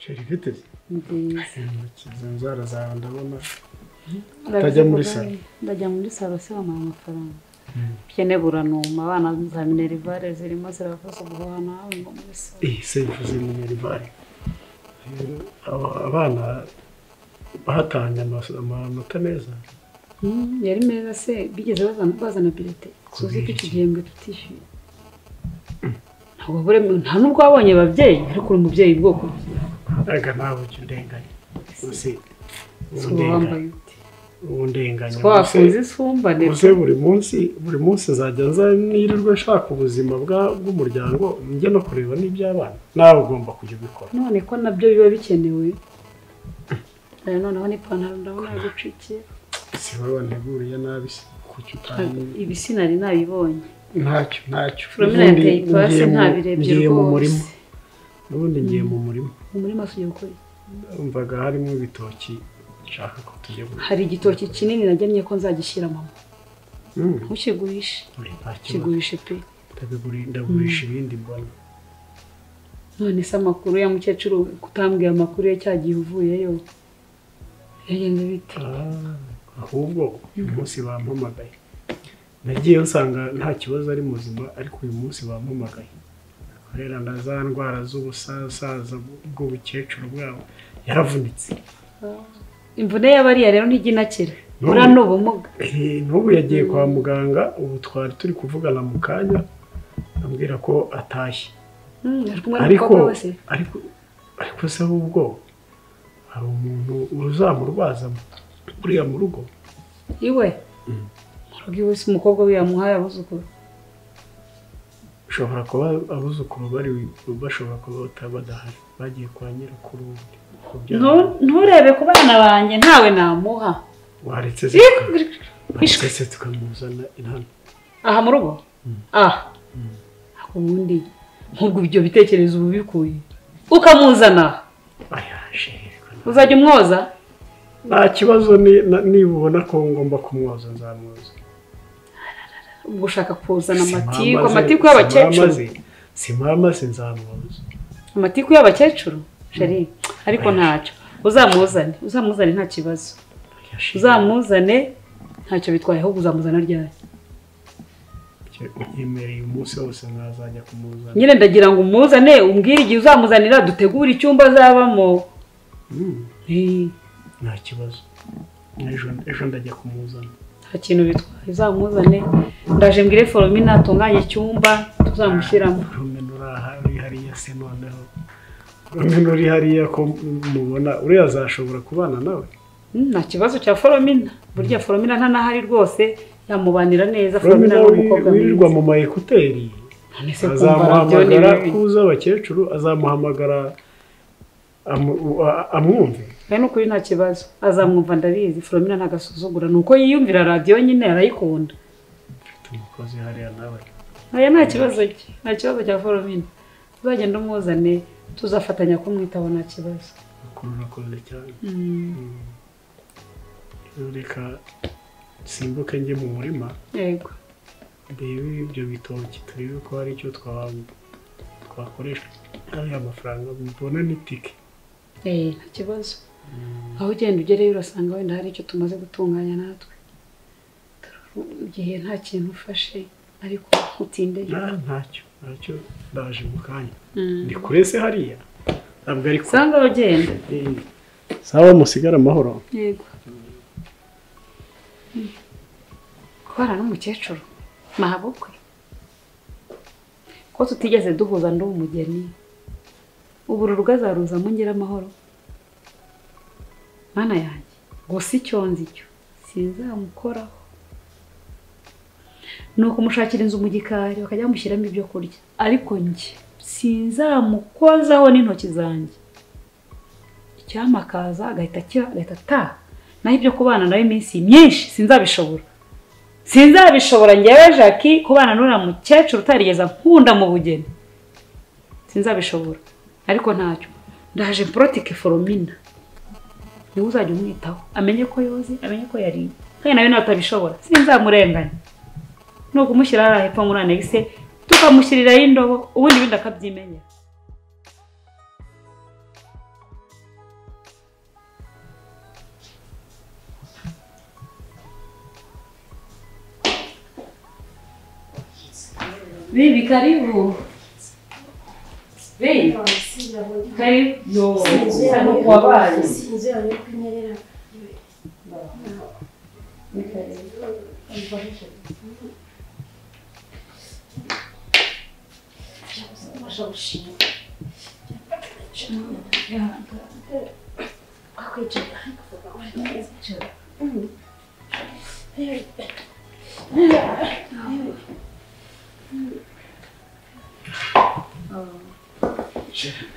sheri viteze nzara zawe ndabona ndajya muri salo ndajya muri salo se bamuha amafaranga kene buranuma abana za minerivare zirimo zirafasha guhana nawe ngo muri salo se bivuze minerivare abana bahatanye amanota meza yari meza se bigeze bazana bilete suzi ko iki gihembwe tutishyuye nta nubwo wabonye ababyeyi ariko uri umubyeyi bwoko aga nawe ujya undenganya uzi undenganya twakunze isumbane uze buri munsi nzajya nza nirirwe nshaka ubuzima bw'umuryango njye no kureba n'iby'abana nawe ugomba kujya ubikora none ko nabyo biba bikenewe noneho n'ipantaro ndabona gucikiye si wowe wanteguriye nabi se kuki utari ibi sinari nabibonye ntacyo ngiye mu murima n'ubundi ngiye mu murima sugiye gukora umvaga harimo ibitoki nshaka ko tujya hari igitoki kinini nagemye ko nzagishyira mama ntukigurishe kigurishe pe ndagurisha ibindi mbona none se amakuru ya mukecuru kutambwiye amakuru ye cyagiye uvuyeyo yagenze bite ahubwo uyu munsi bampamagaye nagiye nsanga nta kibazo ari muzima ariko uyu munsi bampamagaye rero za ndwara z'ubusaza bw'ubukecuru bwabo yaravunitse imvune y'abariya rero ntiginakira ura n'ubumuga n'ubu yagiye kwa muganga ubu twari turi kuvugana mu kanya ambwira ko atashye ariko se ahubwo hari umuntu uzamurwaza buriya mu rugo iwe iwe si umukobwa we yamuhaye abuzukuru ushobora kuba abuzukuru bashobora kuba badahari bagiye kwa nyirakuru nturebe ku bana banjye ntawe namuha waretse se tukamuzana inhano aha mu rugo ubundi nk'ubwo ibyo bitekerezo ubu bikuye ukamuzana uzajya umwoza nta kibazo niba ubona ko ngomba kumwoza nzamwoza ubwo ushaka kuzana amatiku y'abakecuru si mama se nzamwoza amatiku y'abakecuru sheri ariko ntacyo uzamuzane nta kibazo uzamuzane ntacyo bitwaye ahubwo uzamuzana ryari unyemereye umunsi wose mwazajya kumuzana nyine ndagira ngo umuzane umbwire igihe uzamuzanira dutegure icyumba azabamo nta kibazo ejo ndajya kumuzana nta kintu bitwaye uzamuzane ndaje mbwire Foromina atunganye icyumba tuzamushyiramo rumeno uri hariya se noneho rumeno uri hariya ko mubona uriya azashobora kubana nawe nta kibazo cya Foromina burya Foromina ntanahari rwose yamubanira neza Foromina n'umukobwa wirirwa mu mayekuteri azamuhamagara kuza abakecuru azamuhamagara amwumve n'ukuri nta kibazo azamwumva ndabizi Foromina ntagasuzugura nuko yiyumvira radiyo nyine arayikunda umukozi hariya nawe nta kibazo cya Foromina uzagenda umuzane tuzafatanya kumwitaho nta kibazo urakoze cyane reka simbuke njye mu murima yego ndebe ibyo bitoki turebe ko hari icyo twakoresha ariya mafaranga mbona n'itike nta kibazo aho ugenda ugereyo urasanga wenda hari icyo tumaze gutunganya natwe igihe nta kintu ufashe ariko utinde ntacyo ndaje mu kanya ndi kure se hariya ntabwo ari kure usanga ugenda sawa musigara amahoro yego kubana n'umukecuru mahabukwe ko tutigeze duhuza ndi umugeni ubu urugo azaruzamo ngira amahoro mana yanjye gusa icyo nzi cyo sinzamukoraho ni ukumushakira inzu mu gikari bakajya bamushyiramo ibyo kurya ariko njye sinzamukozaho n'intoki zanjye icyamakaza agahita ataha naho ibyo kubana nawe iminsi myinshi sinzabishobora ngewe Jackie kubana n'uriya mukecuru utarigeze nkunda mu bugeni sinzabishobora ariko ntacyo ndaje protike Foromina niwe uzajya umwitaho amenye ko yoze amenye ko yariye kandi nawe natabishobora sinzamurenganya ni ukumushyira hariya hepfo muri anegise tukamushyiriraho indobo ubundi bindi akabyimenyera Bibi karibu. Bibi. Karibu. Yo. Hano kwa bari. Sinzira kunyerera.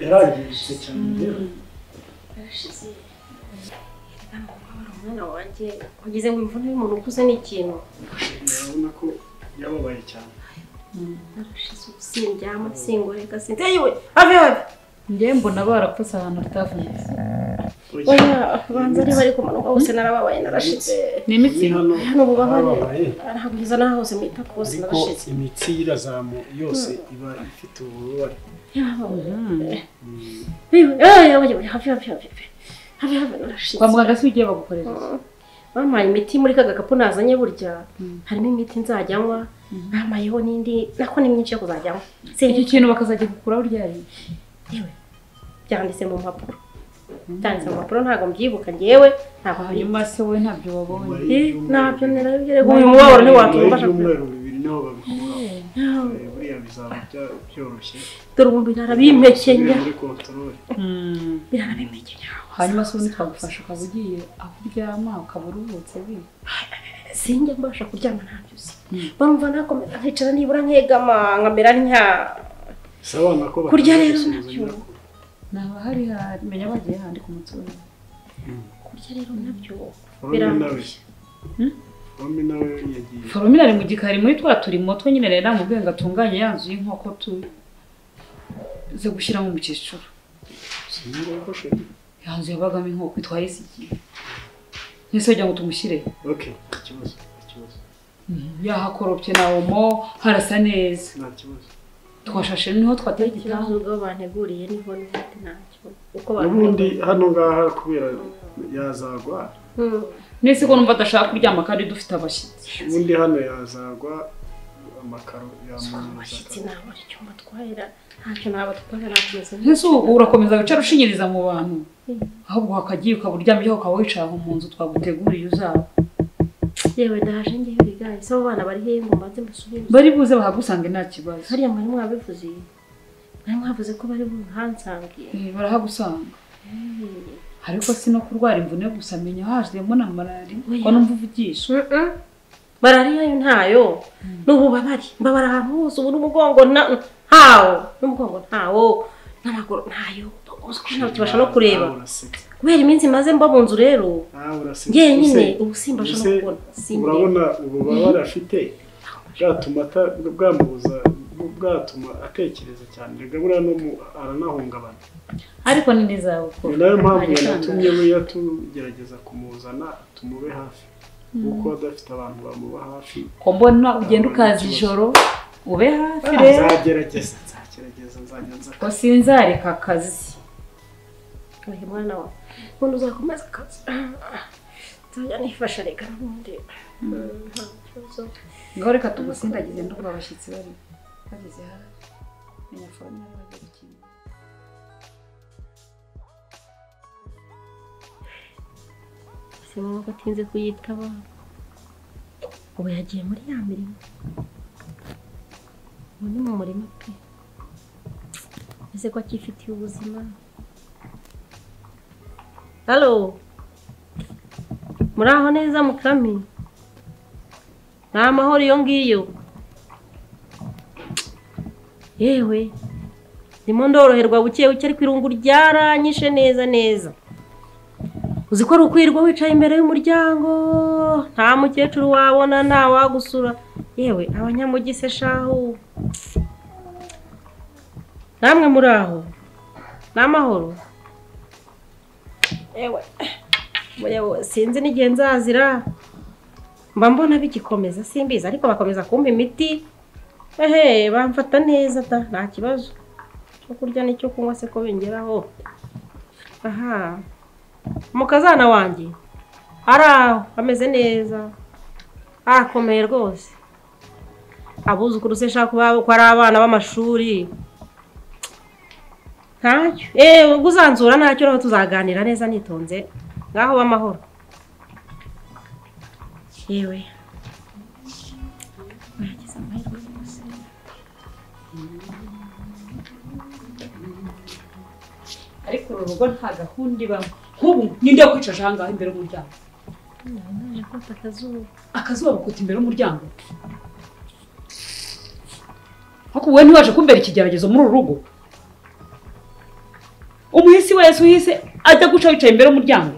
Yarangije cyane. Umwana wanjye kugeze ngo imvune y'umuntu ukuze n'ikintu. Urabona ko yababaye cyane. Narashize ubusindyama singoreka sinteyewe. Ave. Njye mbona barakose ahantu atavunitse. Oya banza ari bari kumanuka hose narababaye narashize. Ni imitsi hano bubabare. Ntabwiza naho hose mwita kose narashize. Imitsi irazamu yose iba ifite ububabare. kwa muganga si ugiye bagukorera. Bampaye imiti muri ka gakapu nazanye burya harimo imiti nzajyanywa bamayeho n'indi nako ni myinshi yo kuzajyanywa. Iki kintu bakazajya gukuraho ryari? Yewe byanditse mu mpapuro. Byanditse mu mpapuro ntabwo mbyibuka ngewe ntabwo hanyuma se we ntabyo wabonye. Ntabyo narabigereye uyu mubabaro ntiwatumufasha. Niho babikura. Buriya bizaba byoroshye. Dore ubu birarabimpekenya. Muri control. Birarabimpekenya. Hanyuma se twagufasha ukaba ugiye aho uryama ukaba uruhutse bi. Sinjya mbasha kuryama ntabyo se. Bamva nakomeza nkicara nibura nkegama nkamera ntya. Sawa nako kurya rero nabyo. Naba hari menya bagiye handi ku mutsuri. Kurya rero nabyo. Birambaye. Mami nawe yagiye. Foromina ari mu gikari muri twa turimo two nyine rero namubwiye ngo atunganye yanzu y'inkoko ze gushyira mu mukecuru. Singo koshe. Yanzu yabagamo inkoko itwaye isiki. Nese ujya ngo tumushyire. Okay, ikibazo. Yahakoropye na omo harasa neza. Nta kibazo. Twashashe niho twateye ikibazo igitabo. ubwo banteguriye niho n'ibindi ntacyo. Uko Ubundi hano ngaha kubera yazagwa. Nese ko numva adashaka kuryama kandi dufite abashyitsi. Ubundi hano yazagwa amakaro yamuza. Abashyitsi nabo icyumba twahera ntacyo naba twahera nakomeza. Nese urakomeza guca rushinyiriza mu bantu. Ahubwo hakagiye ukaburyamyeho ukaba wicara mu nzu twaguteguriye uzaba. Yewe ndaje ngiye bigaye. So bana bari he ngo mbanze mbasubire. Bari buze bahagusange nta kibazo. Hariya mwari mwabivuze. Mwari mwavuze ko bari buhansange. Barahagusanga. Ariko si no kurwara imvune gusa menya hajemo na malari ko numva uvugisha. Malariya yo ntayo. N'ububabari mbabara ahantu hose ubu n'umugongo ntawo. N'umugongo ntawo. N'amaguru ntayo. Ntabwo kibasha no kureba. Kubera iminsi maze mba mu nzu rero. Ngiye nyine ubusimbasha no kubona. Urabona ububabare afite bwatuma bwatuma atekereza cyane. Gabura no aranahungabana. Ariko ni neza uko. Nayo mpamvu yatumye we yatugerageza kumuzana tumube hafi. Kuko adafite abantu bamuba hafi. Ko mbona ugenda ukaza ijoro ube hafi rero. Nzagerageza nzajya ko sinzareka akazi. Oya mwana wa. Umuntu uzakomeza akazi. Nzajya nifasha reka n'ubundi. Ngo reka tugusindagize ndumva abashyitsi bari bageze hafi. Menya phone ari bageze kimwe. Simama ko atinze kuyitaba. Ubu yagiye muri ya mirimo. Ubu ni mu murima pe. Ese ko akifitiye ubuzima. Halo. Muraho neza mukami. Nta mahoro iyo ngiyo. Yewe. Ndimo ndoroherwa buke buke ariko irungu ryaranyishe neza. Uzi ko rukwirwa wicaye imbere y'umuryango nta mukecuru wabona nta wagusura yewe abanyamugise shahu namwe muri aho n'amahoro yewe sinzi n'igihe nzazira mba mbona bigikomeza simbizi ariko bakomeza kumpa imiti bamfata neza nta kibazo cyo kurya n'icyo kunywa se ko bingeraho aha Mukazana wanjye araho ameze neza akomeye rwose abuzukuru se shaka ko ari abana b'amashuri ntacyo ubwo uzanzura ntacyo rero tuzaganira neza nitonze ngaho b'amahoro yewe urageze amahirwe yose ariko uru rugo nta gahunda ibamo nk'ubu ninde wakwicaje aha ngaha imbere y'umuryango naje kota akazuba bakuta imbere y'umuryango ariko wowe ntiwaje kumbera ikigeragezo muri uru rugo umuhisi wese uhise ajya guca wicaye imbere y'umuryango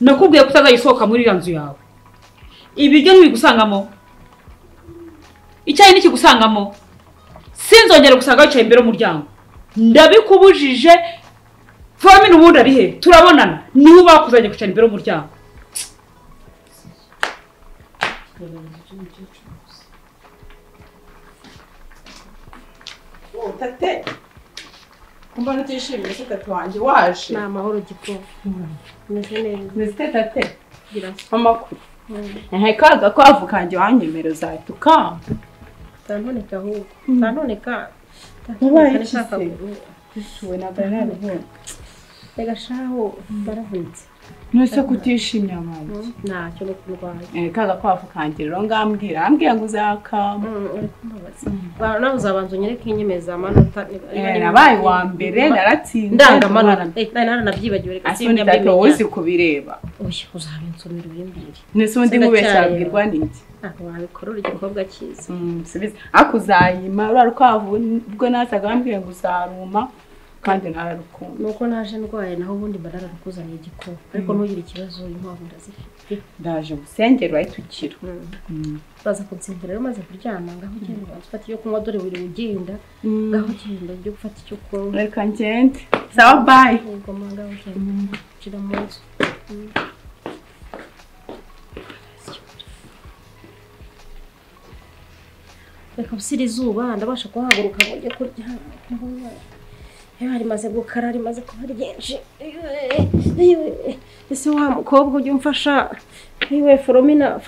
nakubwiye ko utazayisohoka muri iriya nzu yawe ibiryo ntibigusangamo icyayi ntikigusangamo sinzongera gusanga wicaye imbere y'umuryango ndabikubujije Famine ubundi ari he turabonana niho bakuzanye kwicara imbere y'umuryango tate kumva nutishimiye se tate wanjye waje ni amahoro giko meze neza nizite tate amakuru kaga kwavu kanjye wanyemero zahita tanoneka ahubwo tanoneka Wabaye iki se? Tuwe na banana hone. Rega shaho baravunitse. Nose kutishimye amazi. Ntacyo no kurwanya. Kaga kwavu kanjye rero ngambwira ngo uzakama. Uri kumbabaza. Nawe uzabanza unyereke inyemeza amanota. Nabaye wa mbere naratsinze. Ndangamanota. Naranabyibagiwe reka sinya mbimenya. Asoni uzi kubireba. Oya uzabinsomera ubimbire. Nese undi nkubeshabwirwa niki? Ntabwo wabikorora igikobwa cyiza. Subiza. Akuzayima urara kwavu ubwo nasaga ambwiye ngo uzaruma. Kandi nararukunda nuko naje ndwaye naho ubundi barara rukuzaniye igikoma ariko ntugire ikibazo inkwavu ndazifite ndaje gusengerwa itukira baza kunsengera rero maze kuryama ngaho ugenda ufata icyo kunywa dore buri ugenda ngaho ugenda ujye gufata icyo kunywa reka ngende sawa bye ngoma ngaho ugenda kira mu nzu reka busira izuba ndabasha kuhaguruka ngo ujye kurya rimaze gukara rimaze kuba ryinshi ese wa mukobwa ujya umfasha Foromina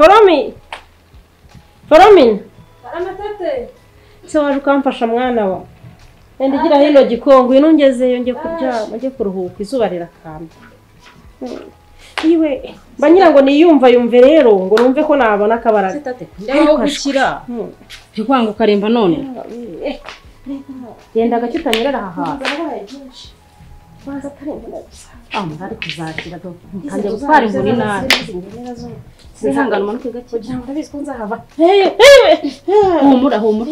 amatate ese waje ukamfasha mwana wa wenda igira hino gikongo ino ngezeyo njye kuryama njye kuruhuka izuba rirakamba banyira ngo niyumva yumve rero ngo numve ko nabona akabaraga ndaho gukira ntikwanga ukaremba none genda gake utanyerera aha hantu ari kuzakira kandi gutwara inkuru nabi sihangana umanuke gake kugira ngo ndabizi ko nzahava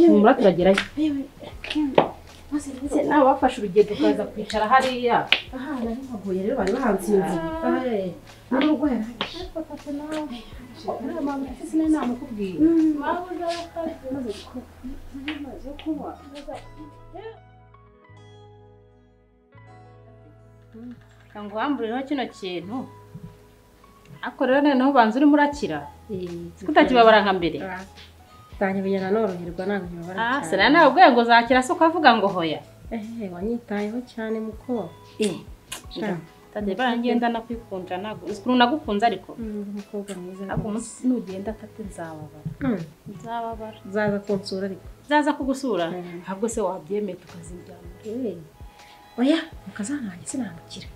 humura turagerayo nawe wafashe urugendo ukaza kwicara hariya aha nari mpaguye rero bari bahansinze n'ubwo yarangije ngo wamburireho kino kintu ariko rero noneho ubanza urimo urakira kutakibabara nka mbere tanyibye nanoroherwa ntabwo nkibabara cyane sena nawe ubwo ngo zakira se ukavuga ngo hoya wanyitayeho cyane muko tadeba ngenda nakwikunja ntabwo ukuntu nagukunze ariko umukobwa mwiza ariko umunsi nugenda tate nzababara zaza kunsura ariko zaza kugusura ahubwo se wabyemeye tukaziryama oya ukazanange sinambukira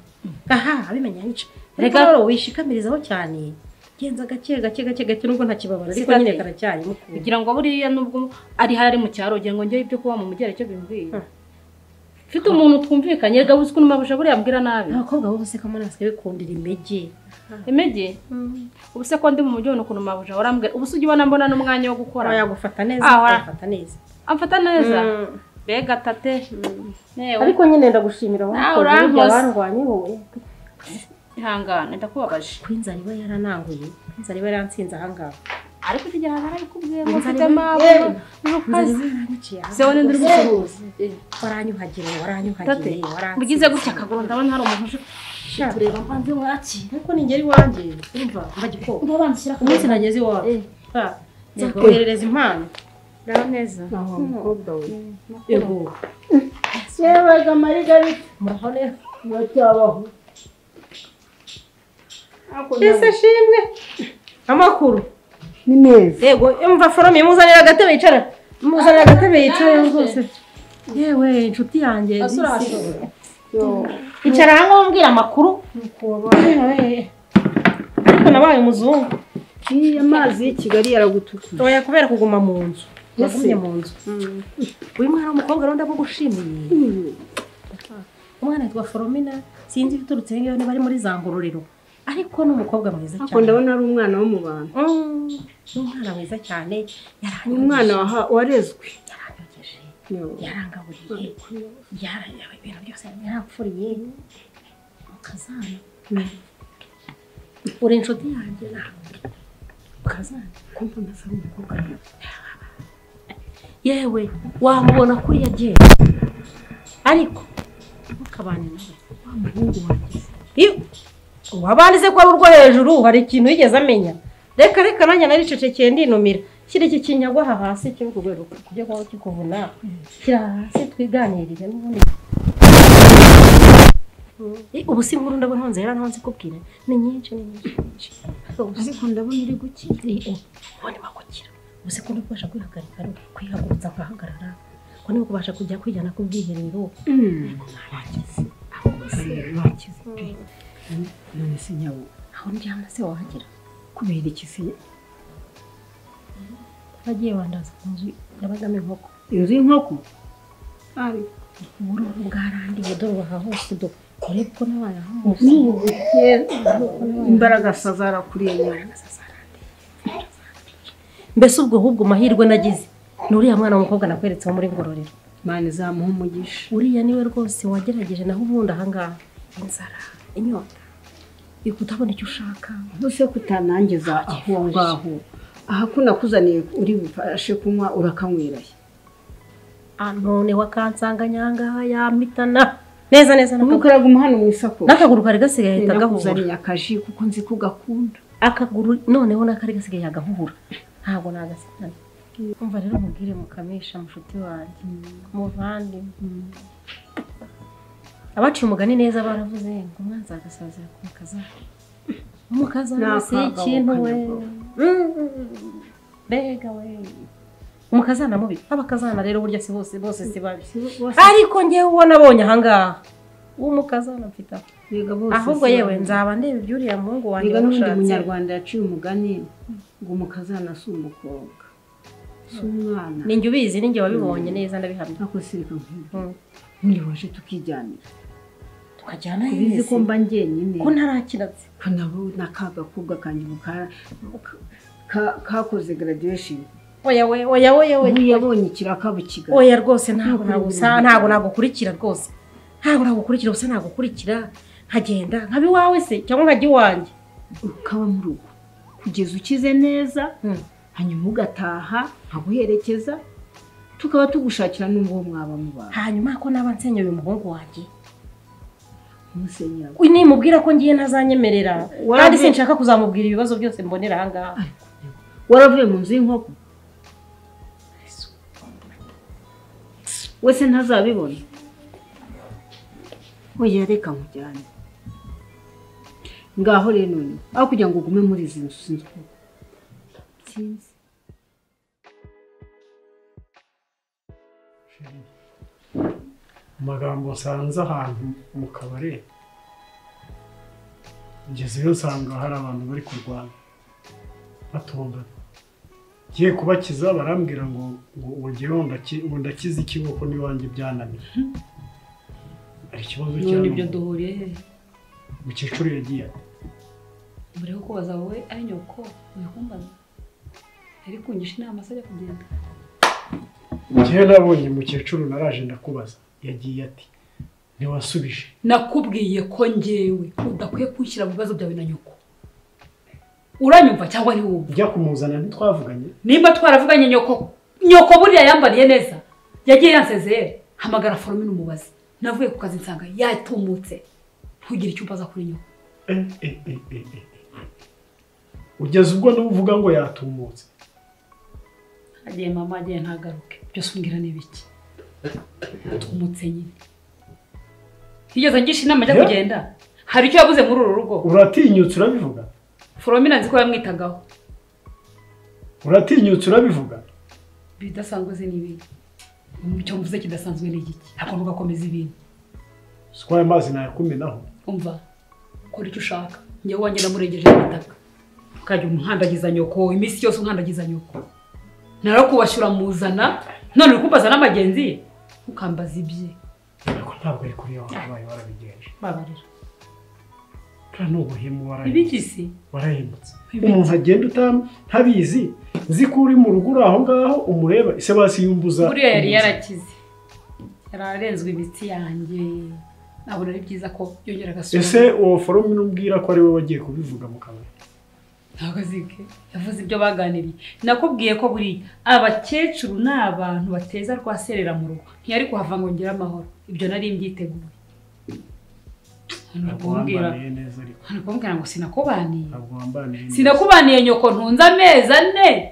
aha abimenye yica reka rero wishikamirizaho cyane genza gake nubwo ntakibabara ariko nyine karacyari mukuru kugira ngo buriya nubwo ari hari mu cyaro ugira ngo njye ibyo kuba mu mujyi cyo bimbwiye mfite umuntu twumvikanye rega uzi ko numabuje buriya ambwira nabi abakobwa bose kamanaswe bikundira imege ubu se ko ndi mu mujyi ukuntu mabuje warambwira ubu se ujye ubona mbona n'umwanya wo gukora yagufata neza amfata neza bega tate ariko nyine ndagushimira wakoze barwanye wowe ihangane ndakubabaje kwinzara iba yarananguye kwinzara iba yaransinze ahangaha ariko tujya barabikubwiye ngo mfite mabo n'ukazi se wone ndiri gusuhuza waranyuhagiye mugize gutya akaguru ndabona hari umuntu uje kureba mpanze mwaki ariko ningeri wanje urumva mbagikoko ndabanzira umunsi nageze iwawe nzakoherereza impano ndaho neza yego yewe Margarita muraho neza muracyabaho ese shimwe amakuru ni neza yego umva Foromina muzanira agatebe yicara muzana agatebe yicayeho rwose yewe inshuti yanjye icara hamwe umbwira amakuru ariko nabaye umuzungu amazi y'i Kigali yaragutukuye oya kubera kuguma mu nzu yagumye mu nzu uyu mwana w'umukobwa rero ndamugushimiye umwana yitwa Foromina sinzi ibiturutse ngiyo niba ari muri za Ngororero ariko n'umukobwa mwiza cyane ako ndabona ari umwana wo mu bantu umwana mwiza cyane umwana warezwe yaranyogeje yarangaburiye ibintu byose yarapfuriye mukazana uri inshuti yanjye nawe mukazana kumva nasaba umukobwa yewe wamubona kuri yagiye ariko mukabane nawe wa muhungu wagize wabanize ko ari urwo hejuru hari ikintu yigeze amenya reka nanjye naricecekeye ndinumira shyira iki kinyagwa aha hasi cyo kugwero kujya kwaho kikuvuna shyira hasi twiganirire n'ubundi ubu si nkuru ndabona ntonze yara ntonze kubwira ni nyinshi ariko ndabona iri gukira ubone bakukira ubuse ko ndubasha kwihagarika kwihagurutsa nkahagarara ko niba kubasha kujya kwijyana ku bwiherero wakize pe none se nyawo aho ndyama se wahagera kubera iki se bagiye wandaza ku nzu yabagamo inkoko inzu y'inkoko ari ubu bwarandiye dore aha hose do urebe ko nabaye aho hose imbaraga zarakuriye nyawo mbese ubwo ahubwo mahirwe nagize nuriya mwana w'umukobwa nakweretse wo muri Ngororero Imana izamuha umugisha uriya niwe rwose wagerageje naho ubundi ahangaha inzara inyota ikutabona icyo ushaka bose kutanangiza aho ngaho aha kunakuzaniye uri bufashe kunywa urakanyweraye none wakansanga nyangaha yamitana neza ukaraga umuhano mu isako n'akaguru kari gasigaye ahita gahura nakuzaniye akaji kuko nzi ko gakunda akaguru noneho n'akari gasigaye yagahura ntabwo nagasikana umva rero mubwire mukamisha mushuti wanjye muvandimwe abaciye umugani neza baravuze ngo umwanzi agasazira ku umukazana si ikintu we mbega we umukazana mubi abakazana rero burya si bose si babi ariko ngewe ubona abonye ahangaha umukazana mfite ahubwo yewe nzaba ndeba ibyuriya muhungu wanjye n'undi munyarwanda yaciye umugani ngo umukazana si umukobwa si umwana ninjye ubizi ninjye wabibonye neza ndabihamya ako sirika nk'undi waje tukijyanira tukajyana ubizi ko mba njyenyine ko ntarakiraze ko nabo n'akagakobwa kanjye kakoze graduation oya yabonye ikiraka bukiga oya rwose ntabwo nagukurikira rwose ntabwo nagukurikira gusa nagukurikira nkagenda nkaba iwawe se cyangwa nkajya iwanjye ukaba mu rugo kugeza ukize neza hanyuma ugataha nkaguherekeza tukaba tugushakira n'uwo mwaba mubana hanyuma ko naba nsenye uyu muhungu wanjye umusenyera nimubwira ko ngiye ntazanyemerera kandi sinshaka kuzamubwira ibibazo byose mbonera ahangaha waravuye mu nzu y'inkoko wese ntazabibona oya reka nkujyane ngaho rero none aho kugira ngo ugume muri izi nzu sinzi amagambo nsanze ahantu mu kabari ngezeyo nsanga hari abantu bari kurwana batongana ngiye kubakiza barambwira ngo ndakize ikiboko n'iwanjye byananiye hari ikibazo cyane ibyo duhuriye he umukecuru yagiye mbere yo kubaza wowe ari nyoko uyikumbaza yari kungisha inama se ajya kugenda ngewe nabonye umukecuru naraje ndakubaza yagiye ati ntiwasubije nakubwiye ko ngewe udakwiye kwishyira mu bibazo byawe na nyoko uranyumva cyangwa ni wumva ujya kumuzana ntitwavuganye nimba twaravuganye nyoko buriya yambariye neza yagiye yansezeye hamagara Foromina umubazi navuye ku kazi nsanga yatumutse ntugire icyo ubaza kuri nyoko ugeze ubwo n'uvuga ngo yatumutse agiye mama agiye ntagaruke byose umbwira n'ibiki yatumutse nyine higeze ngisha inama ajya kugenda hari icyo yabuze muri uru rugo uratinyutse urabivuga Foromina nzi ko yamwitagaho uratinyutse urabivuga bidasanzwe ze n'ibindi icyo mvuze kidasanzwe ni igiki ntabwo ntugakomeza ibintu siko aya mazi nayakumenaho umva kora icyo ushaka njyewe wanjye namurengeje amataka ukajya umuhandagiza nyoko iminsi yose unkandagiza nyoko narakubashyura muzana none uri kumbaza n'amagenzi ye ukambaza ibye ariko ntabwo ari kuri yawe wabaye warabigenje babarira kandi ubuhemu ibigisi warahemutse umuntu agenda ntabizi nzi ko uri mu rugo aho ngaho umureba ise basi yumbuza buriya yari yarakize yararenzwe imitsi yanjye nabona ari byiza ko yongera agasura ese uwo forume n'ubwira ko ari we wagiye kubivuga mu kabari ntabwo azike yavuze ibyo baganiriye nakubwiye ko buriya abakecuru ni abantu bateza rwaserera mu rugo ntiyari kuhava ngo ngire amahoro ibyo nari mbyiteguye ntabwo ngo sinakubaniye nyoko ntunze amezi 4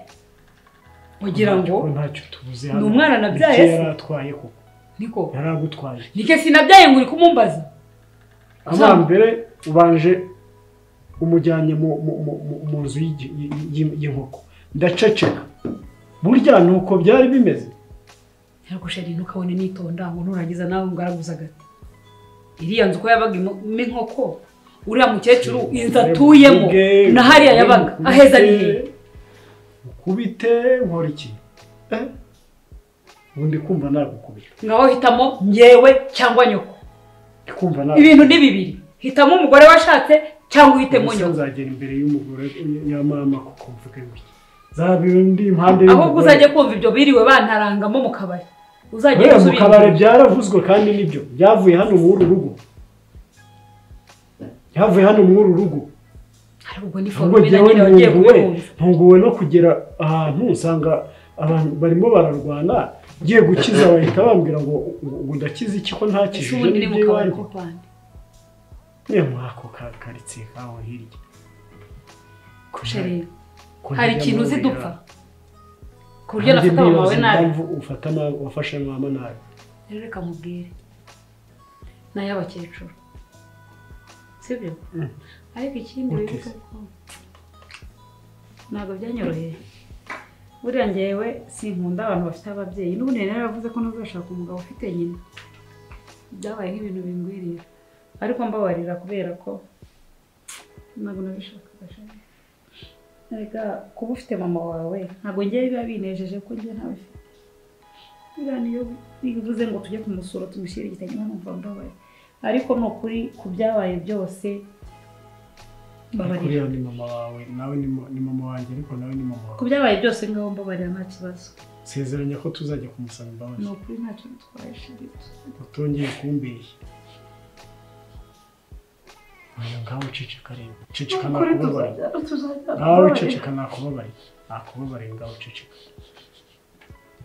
ugira ngo ntacyo tubuze ni umwana nabyaye se yaratwaye koko niko yaragutwaye nike sinabyaye ngo uri kumumbaza abambere ubanje umujyanye mu nzu y'inkoko ndaceceka burya nuko byari bimeze ariko sheri ntukabone nitonda ngo nurangiza nawe ngaraguza gati iriya nzu ko yabaga inkoko uriya mukecuru inzu atuyemo na hariya yabaga aheza ni he ukubite nkora iki ubundi kumva nagukubita ngaho hitamo ngewe cyangwa nyoko kumva ibintu ni bibiri hitamo umugore washatse cyangwa uhitemo nyoko nzagera imbere y'umugore ya mama kuko mvuge ngo zabindi impande ahubwo uzajye kumva ibyo biriwe bantarangamo mu kabari uzajye mu kabari byaravuzwe kandi nibyo byavuye hano mu rugo byavuye hano mu rugo ahubwo ni forume nyine wagiye kubumva ntuguwe no kugera ahantu usanga abantu barimo bararwana giye gukiza bahita bambwira ngo ndakiza iki ko ntakijije n'ibyo wanjye niyo mwako karitse kaho hirya kusheri hari ikintu uzi dupfa ku buryo nafata mama wawe nabi wafashe mama nabi rero reka mubwire n'ay'abakecuru sibyo ariko ikindi wibuke ko ntabwo byanyoroheye buriya ngewe sinkunda abantu bafite ababyeyi n'ubundi naravuze ko ntazashaka umugabo ufite nyina byabaye nk'ibintu bingwirira ariko mbabarira kubera ko ntabwo nabishakaga shaka reka kuba ufite mama wawe ntabwo ngewe biba binejeje ko njye ntabifite buriya niyo bivuze ngo tujye kumusura tumushyire igitenge numva mbabaye ariko ni ukuri ku byabaye byose mbabarira ni mama wawe nawe ni mama wanjye ariko nawe ni mama wawe ku byabaye byose ngaho mbabarira nta kibazo sezeranya ko tuzajya kumusaba imbabazi ni ukuri ntacyo bitwaye shirito utongeye kumbeshya ngaho ceceka rero ceceka nakubabariye ngaho ceceka nakubabariye ngaho ceceka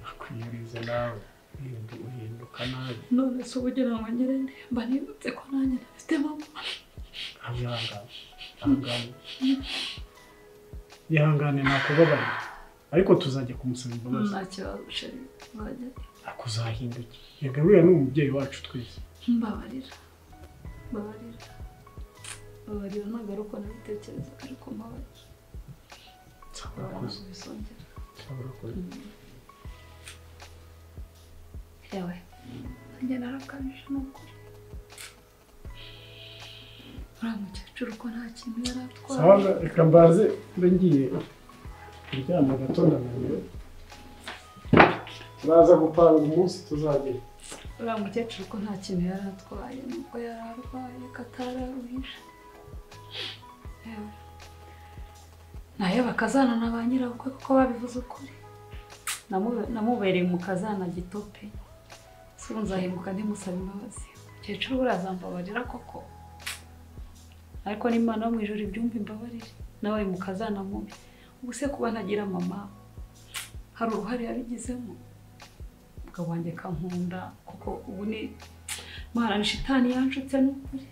nakwiyurize nawe uhinduka nabi none se ubugira ngo ngere mba nibutse ko nanjye nafite mama ihangane nakubabariye ariko tuzajya kumusaba imbabazi nta kibazo sheri wajya akuzahinduke yega buriya ni umubyeyi wacu twese mbabarira ntabwo ari uko nabitekereza ariko mbabarira bisongera yewe nanjye narakabije ni ukuri uriya mukecuru ko nta kintu yari atwaye reka mbaze mbe ngiye kuryama gato ndananiwe turaza gupanga umunsi tuzagera uriya mukecuru ko nta kintu yari atwaye nubwo yari arwaye katararuhishe nayo bakazana na ba nyirabukwe kuko babivuze ukuri namubereye mu kazana gitope si nzahinduka ndimusaba imbabazi umukecuru urazambabarira koko ariko n'Imana yo mu ijuru ibyumva imbabarire nawe mu kazana mubi ubu se kuba ntagira mama hari uruhare yabigizemo umugabo wanjye kankunda kuko ubu ni Mana ni shitani yanshutse n'ukuri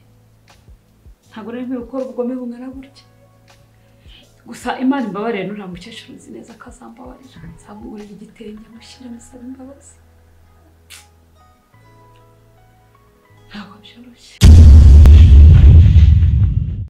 ntabwo nari nkwiye gukora ubugome bungana gutya gusa Imana imbabarire n'uriya mukecuru nzi neza ko azambabarira nzamugurira igitenge mushyire musaba imbabazi ntabwo byoroshye